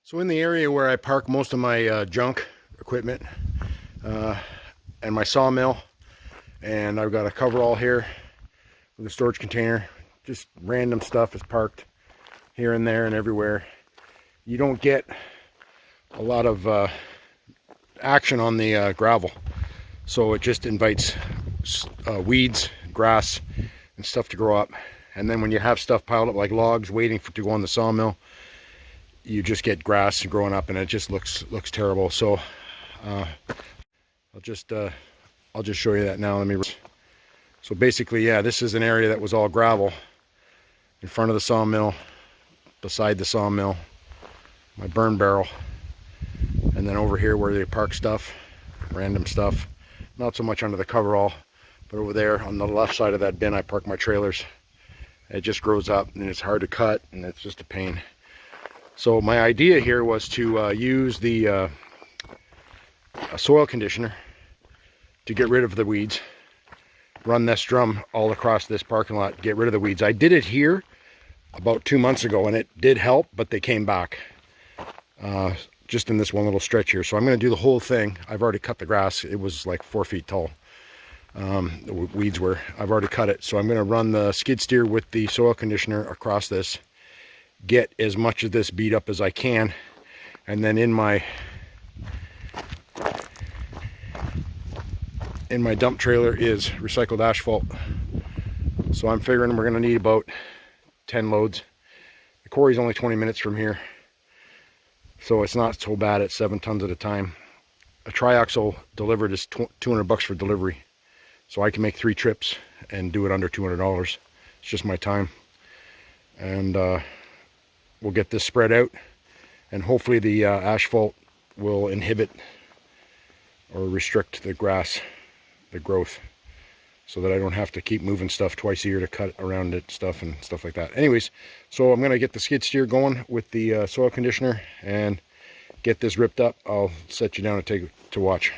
So in the area where I park most of my junk equipment uh, and my sawmill, and I've got a coverall here with a storage container, just random stuff is parked here and there and everywhere. You don't get a lot of action on the gravel, so it just invites weeds, grass, and stuff to grow up. And then when you have stuff piled up like logs waiting to go on the sawmill, you just get grass growing up, and it just looks terrible. So I'll just show you that now. So basically, yeah, this is an area that was all gravel in front of the sawmill, beside the sawmill, my burn barrel, and then over here where they park stuff, random stuff, not so much under the coverall, but over there on the left side of that bin I park my trailers. It just grows up and it's hard to cut, and it's just a pain. So my idea here was to use the soil conditioner to get rid of the weeds. Run this drum all across this parking lot to get rid of the weeds. I did it here about 2 months ago and it did help, but they came back just in this one little stretch here. So I'm going to do the whole thing. I've already cut the grass. It was like 4 feet tall. The weeds were. I've already cut it. So I'm going to run the skid steer with the soil conditioner across this, get as much of this beat up as I can, and then in my dump trailer is recycled asphalt. So I'm figuring we're going to need about 10 loads. The quarry's only 20 minutes from here, so it's not so bad at 7 tons at a time. A triaxle delivered is $200 for delivery, so I can make 3 trips and do it under $200. It's just my time, and we'll get this spread out, and hopefully the asphalt will inhibit or restrict the grass, the growth, so that I don't have to keep moving stuff twice a year to cut around it and stuff like that. Anyways, so I'm going to get the skid steer going with the soil conditioner and get this ripped up. I'll set you down to watch.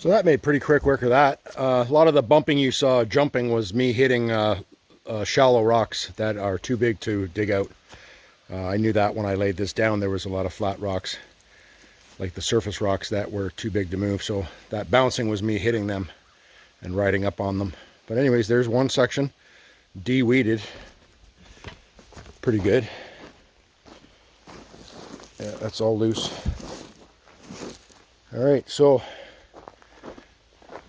So that made pretty quick work of that. A lot of the bumping you saw jumping was me hitting shallow rocks that are too big to dig out. I knew that when I laid this down. There was a lot of flat rocks, like the surface rocks, that were too big to move. So that bouncing was me hitting them and riding up on them. But anyways, there's one section de-weeded. Pretty good. Yeah, that's all loose. All right, so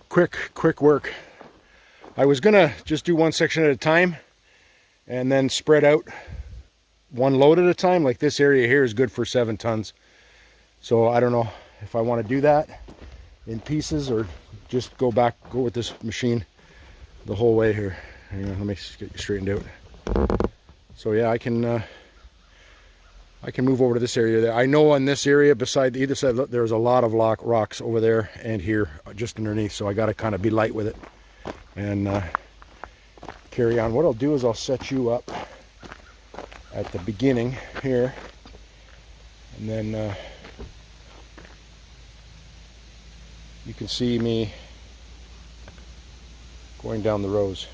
quick work. I was gonna just do one section at a time and then spread out one load at a time. Like this area here is good for 7 tons. So I don't know if I want to do that in pieces or just go with this machine the whole way here. Hang on, let me get you straightened out. So yeah, I can move over to this area there. I know on this area beside either side, look, there's a lot of rocks over there and here just underneath. So I got to kind of be light with it and carry on. What I'll do is I'll set you up at the beginning here, and then you can see me going down the rows.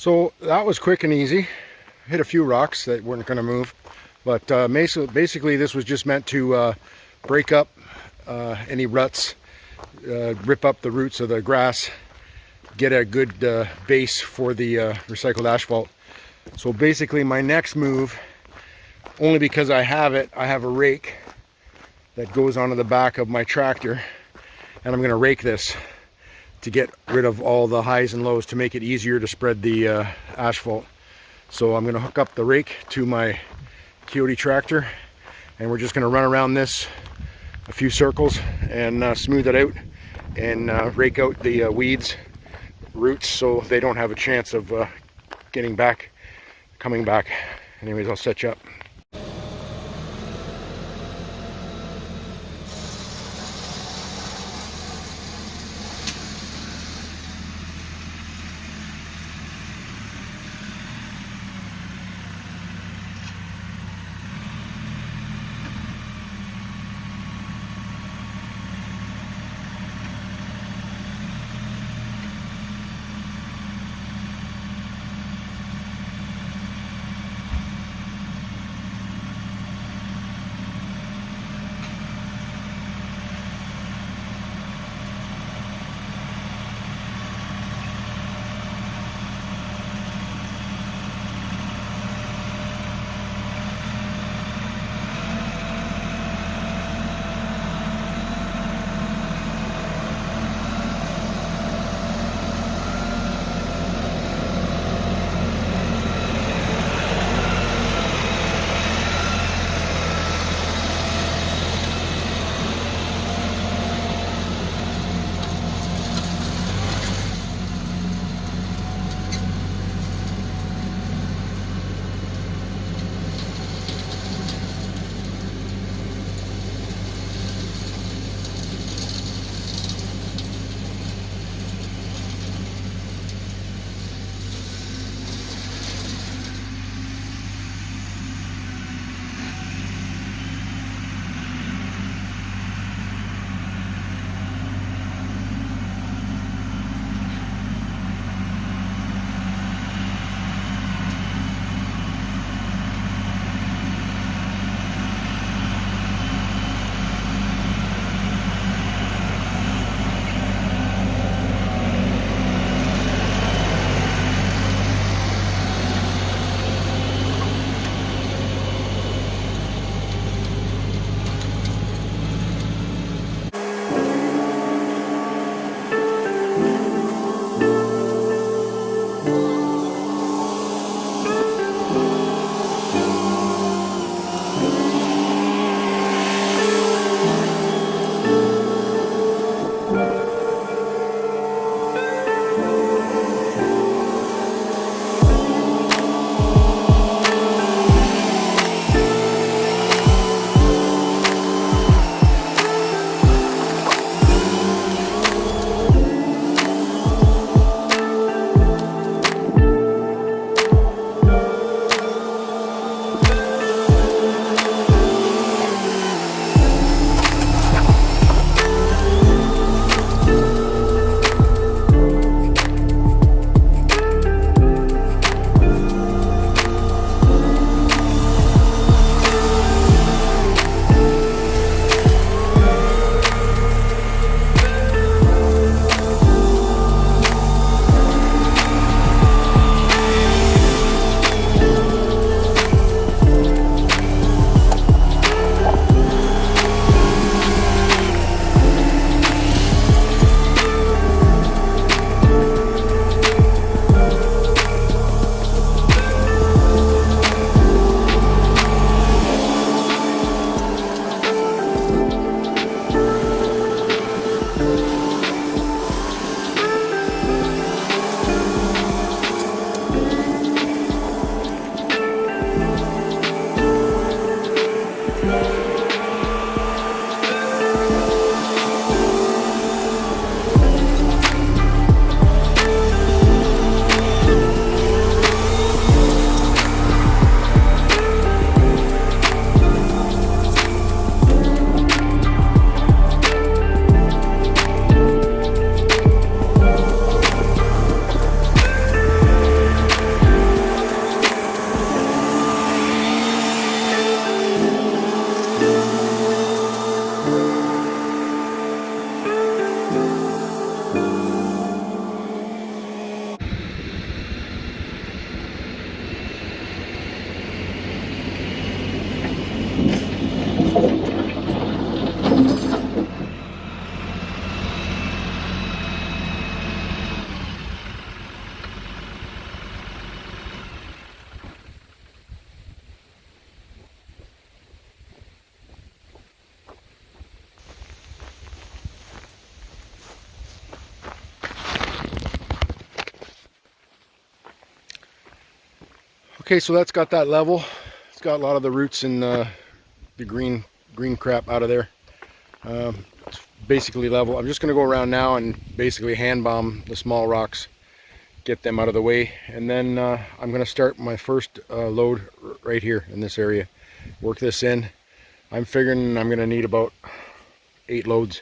So that was quick and easy. Hit a few rocks that weren't going to move, but basically this was just meant to break up any ruts, rip up the roots of the grass, get a good base for the recycled asphalt. So basically my next move, only because I have a rake that goes onto the back of my tractor, and I'm going to rake this to get rid of all the highs and lows to make it easier to spread the asphalt. So I'm going to hook up the rake to my Coyote tractor, and we're just going to run around this a few circles and smooth it out and rake out the weeds, roots, so they don't have a chance of coming back. Anyways, I'll set you up. Okay, so that's got that level. It's got a lot of the roots and the green crap out of there. It's basically level. I'm just going to go around now and basically hand bomb the small rocks, get them out of the way, and then I'm going to start my first load right here in this area. Work this in. I'm figuring I'm going to need about 8 loads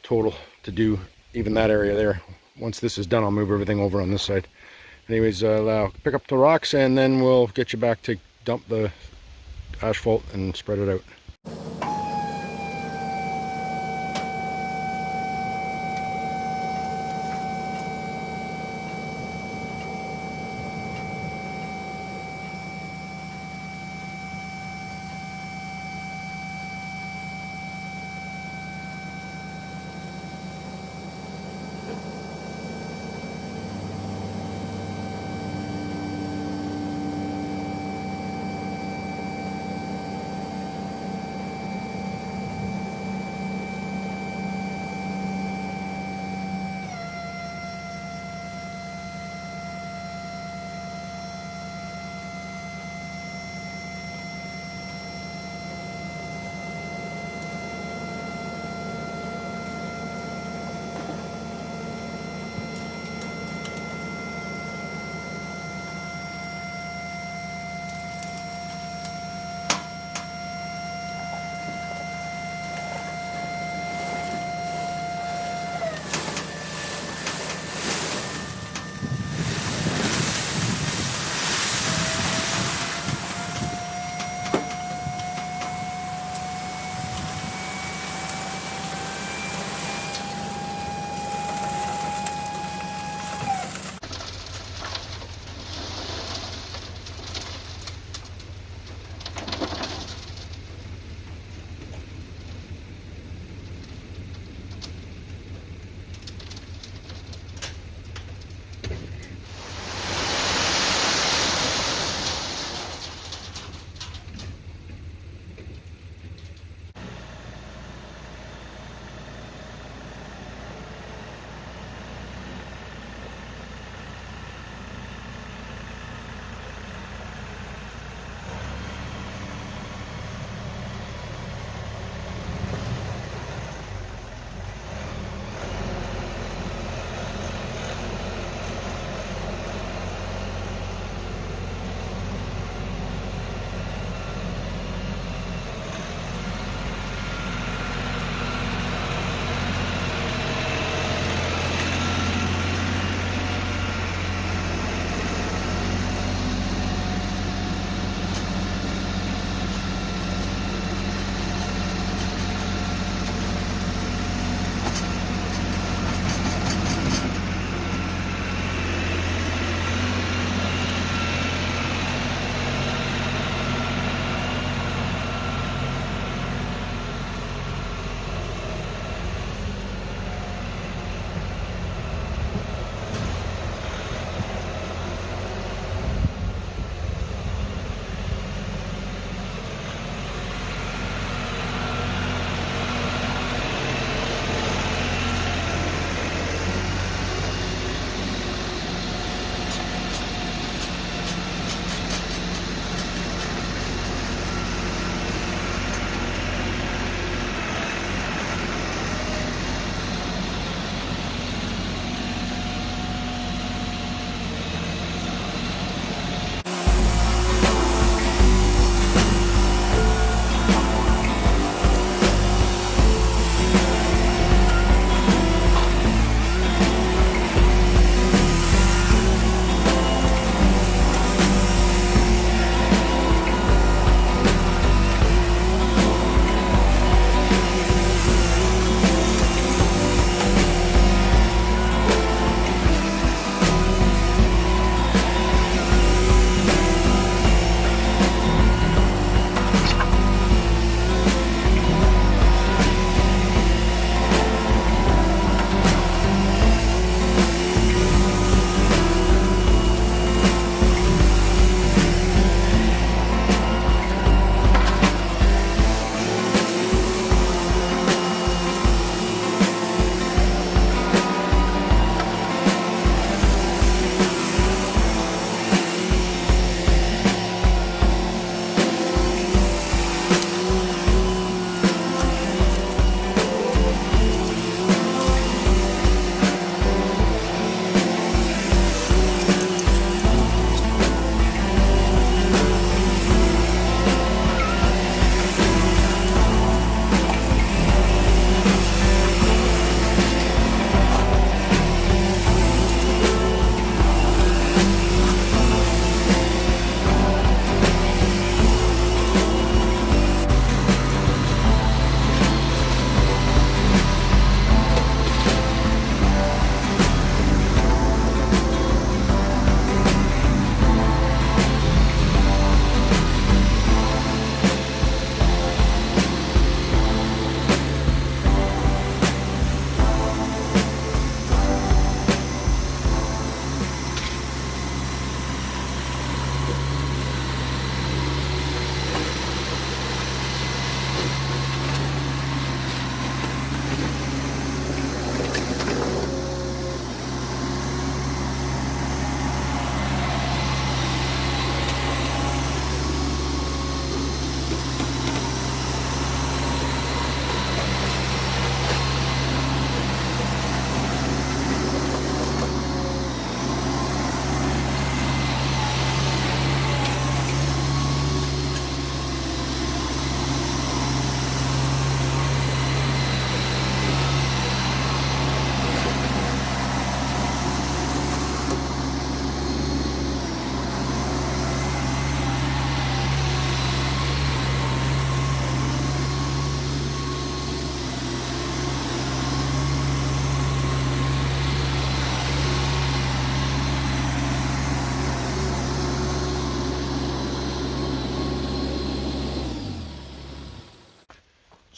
total to do even that area there. Once this is done, I'll move everything over on this side. Anyways, I'll pick up the rocks and then we'll get you back to dump the asphalt and spread it out.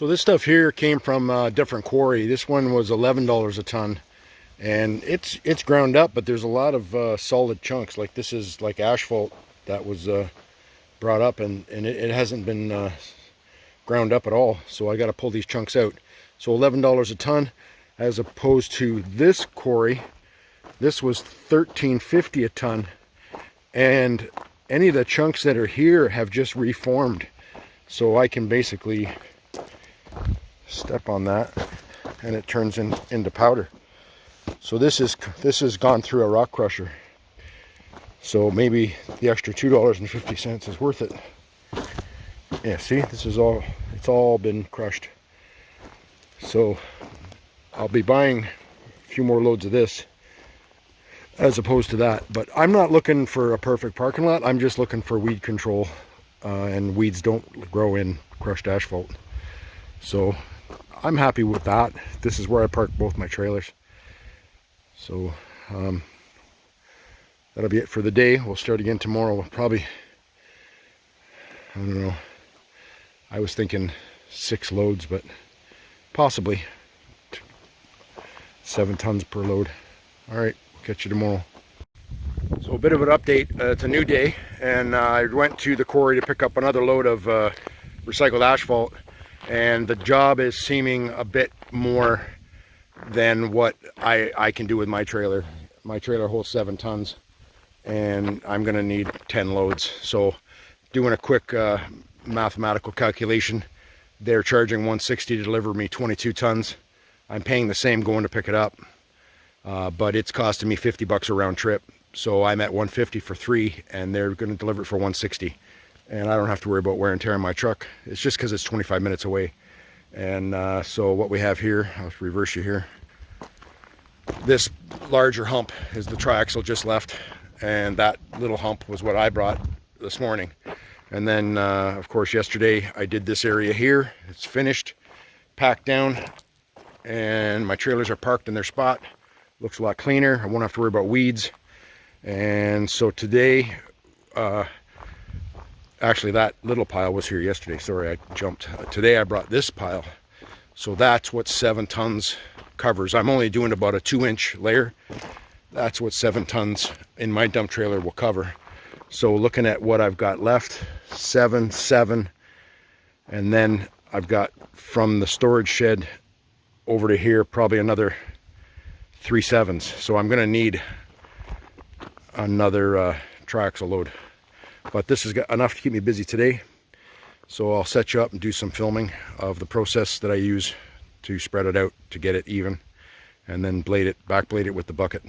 So this stuff here came from a different quarry. This one was $11 a ton, and it's ground up, but there's a lot of solid chunks. Like this is like asphalt that was brought up, and it hasn't been ground up at all. So I got to pull these chunks out. So $11 a ton, as opposed to this quarry. This was $13.50 a ton, and any of the chunks that are here have just reformed. So I can basically step on that and it turns into powder. So this has gone through a rock crusher. So maybe the extra $2.50 is worth it. Yeah, see, it's all been crushed. So I'll be buying a few more loads of this as opposed to that. But I'm not looking for a perfect parking lot. I'm just looking for weed control, and weeds don't grow in crushed asphalt. So I'm happy with that. This is where I park both my trailers. So that'll be it for the day. We'll start again tomorrow. Probably, I don't know, I was thinking 6 loads, but possibly 7 tons per load. All right, catch you tomorrow. So a bit of an update. It's a new day, and I went to the quarry to pick up another load of recycled asphalt, and the job is seeming a bit more than what I can do with my trailer. My trailer holds 7 tons, and I'm gonna need 10 loads. So doing a quick mathematical calculation, they're charging $160 to deliver me 22 tons. I'm paying the same going to pick it up, but it's costing me $50 a round trip. So I'm at $150 for 3, and they're going to deliver it for $160, and I don't have to worry about wear and tear on my truck. It's just because it's 25 minutes away. And so what we have here, I'll reverse you here. This larger hump is the triaxle just left, and that little hump was what I brought this morning. And then of course yesterday I did this area here. It's finished, packed down, and my trailers are parked in their spot. Looks a lot cleaner. I won't have to worry about weeds. And so today, actually that little pile was here yesterday. Sorry, I jumped. Today I brought this pile. So that's what 7 tons covers. I'm only doing about a 2-inch layer. That's what 7 tons in my dump trailer will cover. So looking at what I've got left, 7, and then I've got from the storage shed over to here probably another 3 7s. So I'm gonna need another triaxle load, but this has got enough to keep me busy today. So I'll set you up and do some filming of the process that I use to spread it out to get it even, and then back blade it with the bucket.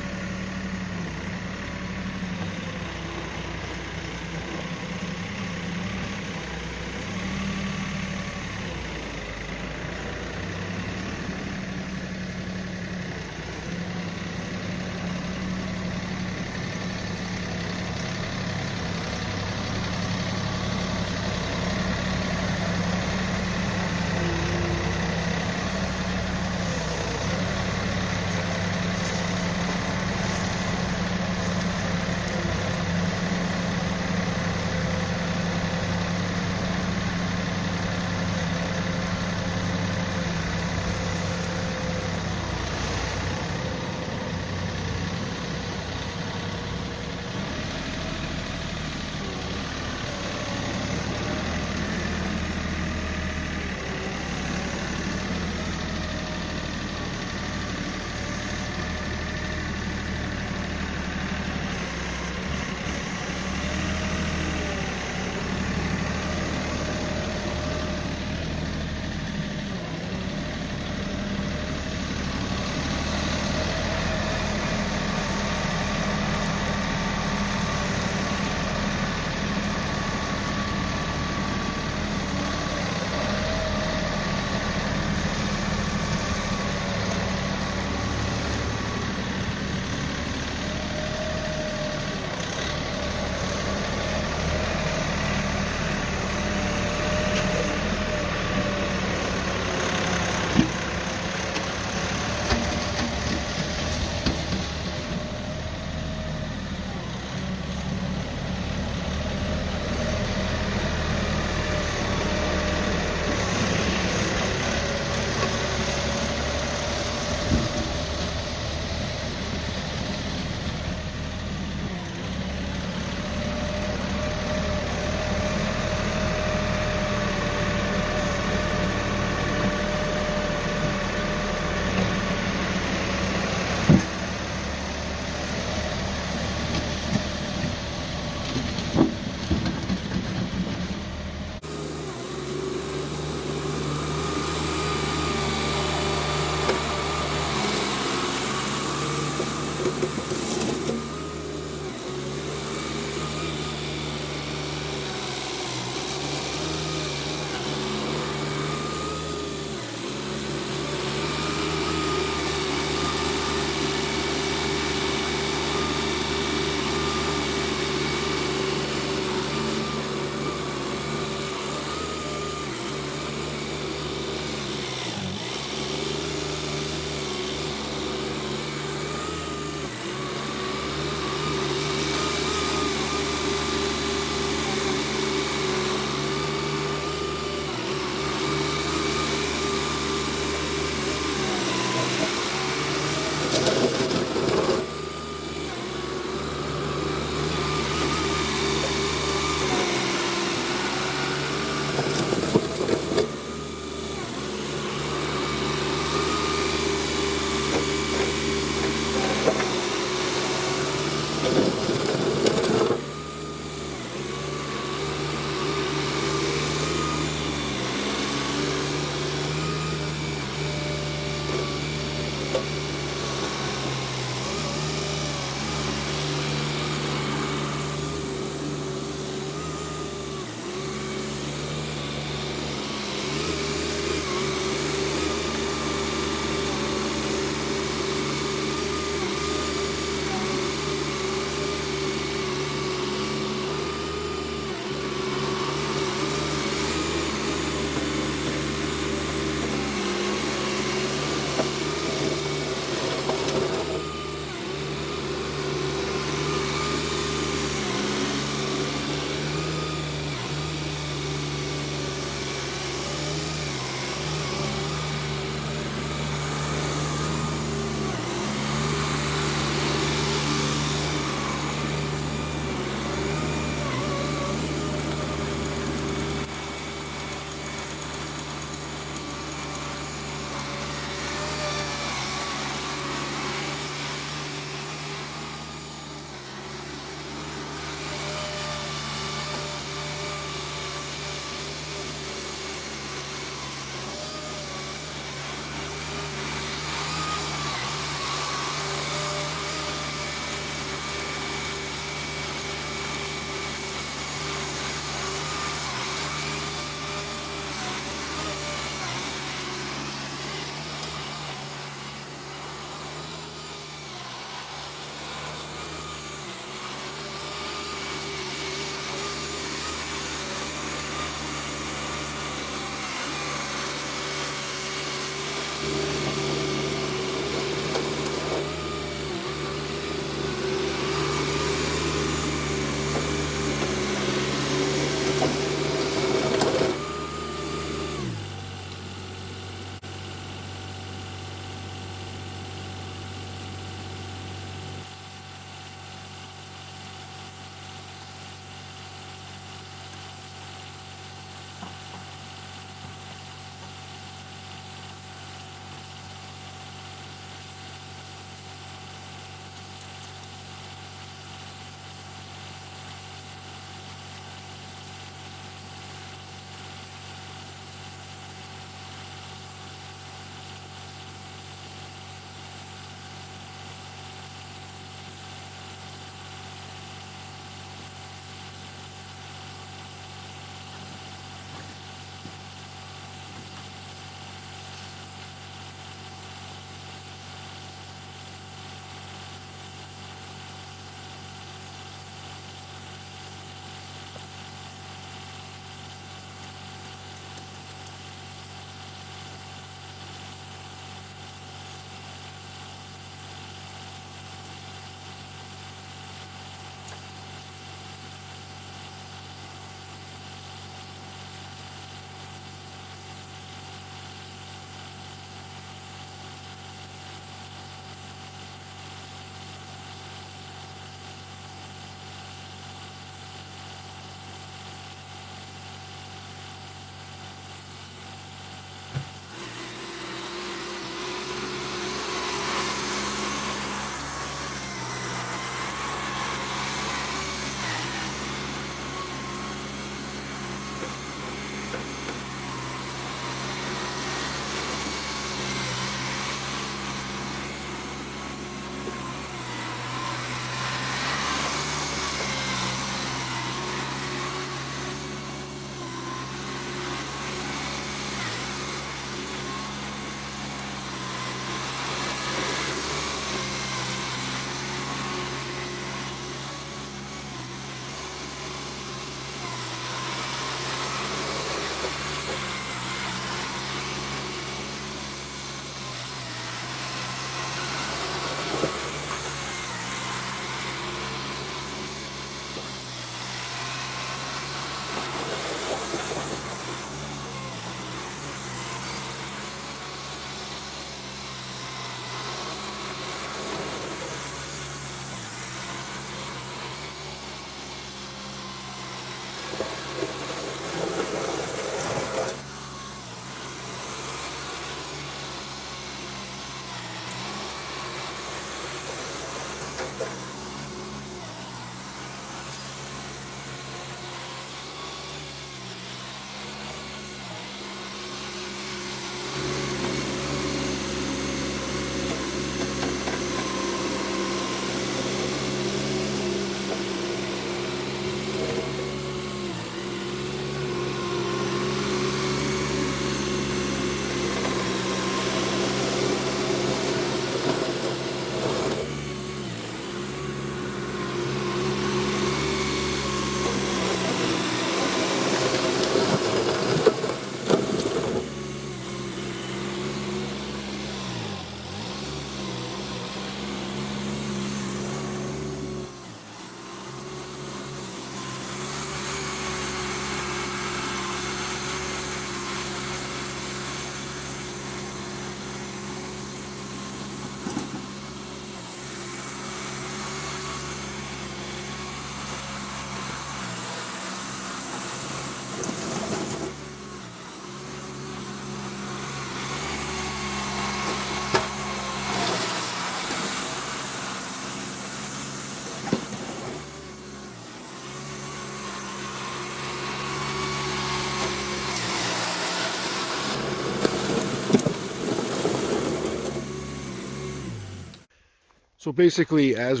So basically, as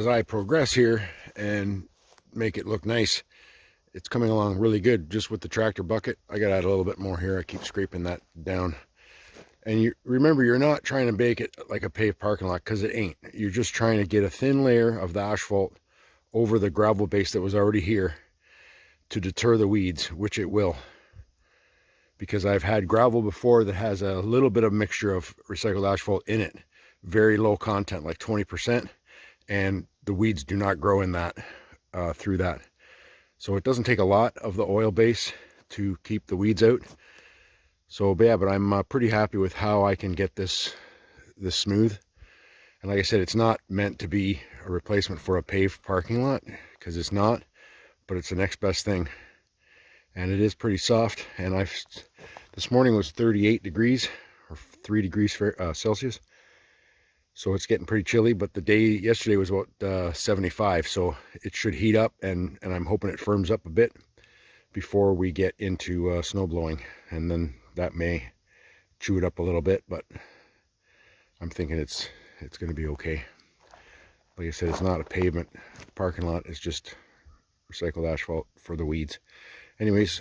I progress here and make it look nice, it's coming along really good just with the tractor bucket. I gotta add a little bit more here. I keep scraping that down. And you remember, you're not trying to bake it like a paved parking lot, because it ain't. You're just trying to get a thin layer of the asphalt over the gravel base that was already here to deter the weeds, which it will. Because I've had gravel before that has a little bit of mixture of recycled asphalt in it. Very low content, like 20%. And the weeds do not grow in that, through that. So it doesn't take a lot of the oil base to keep the weeds out. So yeah, but I'm pretty happy with how I can get this smooth. And like I said, it's not meant to be a replacement for a paved parking lot, because it's not, but it's the next best thing. And it is pretty soft. And this morning was 38 degrees or 3 degrees Celsius. So it's getting pretty chilly, but the day yesterday was about 75. So it should heat up, and I'm hoping it firms up a bit before we get into snow blowing. And then that may chew it up a little bit, but I'm thinking it's going to be okay. Like I said, it's not a pavement parking lot. It's just recycled asphalt for the weeds. Anyways,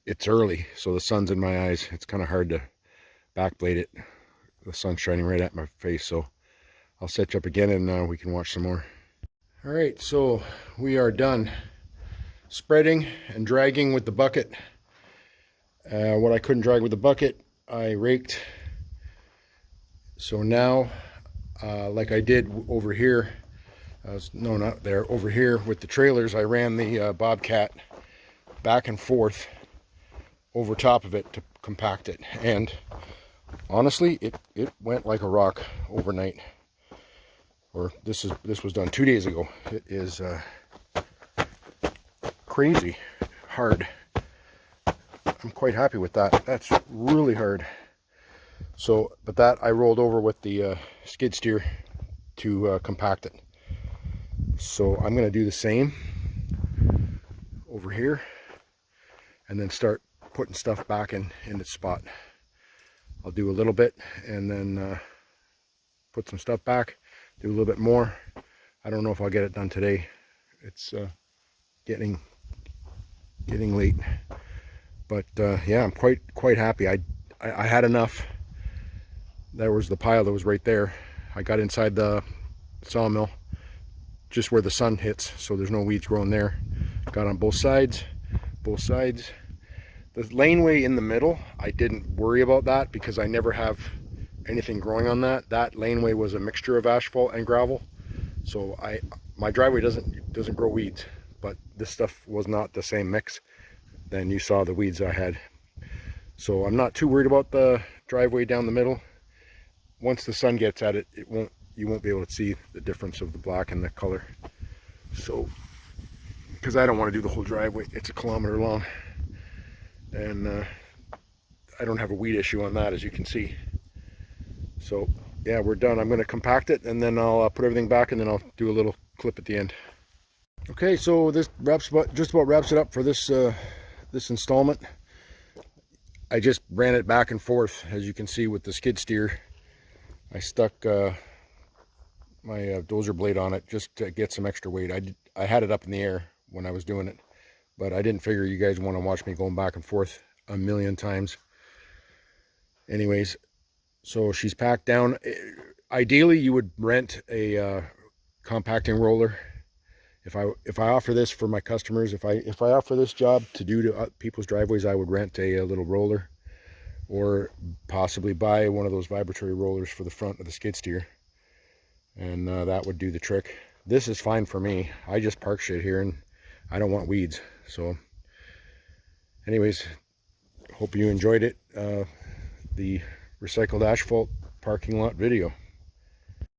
it's early, so the sun's in my eyes. It's kind of hard to backblade it. The sun's shining right at my face, so I'll set you up again and we can watch some more. All right, so we are done spreading and dragging with the bucket. What I couldn't drag with the bucket, I raked. So now, like I did over here, no, not there, over here with the trailers, I ran the Bobcat back and forth over top of it to compact it. And honestly, it went like a rock overnight. Or this was done 2 days ago. It is crazy hard. I'm quite happy with that. That's really hard. So, but that I rolled over with the skid steer to compact it. So I'm going to do the same over here, and then start putting stuff back in its spot. I'll do a little bit and then put some stuff back, do a little bit more. I don't know if I'll get it done today. It's getting late, but yeah, I'm quite happy. I had enough. There was the pile that was right there. I got inside the sawmill just where the sun hits, so there's no weeds growing there. Got on both sides. The laneway in the middle, I didn't worry about that because I never have anything growing on that. That laneway was a mixture of asphalt and gravel, so my driveway doesn't grow weeds, but this stuff was not the same mix. Then you saw the weeds I had. So I'm not too worried about the driveway down the middle. Once the sun gets at it, you won't be able to see the difference of the black and the color. So because I don't want to do the whole driveway. It's a kilometer long, and I don't have a weed issue on that, as you can see. So yeah, we're done. I'm going to compact it, and then I'll put everything back, and then I'll do a little clip at the end. Okay, so this just about wraps it up for this this installment. I just ran it back and forth, as you can see, with the skid steer. I stuck my dozer blade on it just to get some extra weight. I had it up in the air when I was doing it, but I didn't figure you guys want to watch me going back and forth a million times. Anyways, so she's packed down. Ideally, you would rent a compacting roller. If I offer this for my customers, if I offer this job to do to people's driveways, I would rent a little roller, or possibly buy one of those vibratory rollers for the front of the skid steer, and that would do the trick. This is fine for me. I just park shit here, and I don't want weeds. So anyways, hope you enjoyed it, the recycled asphalt parking lot video.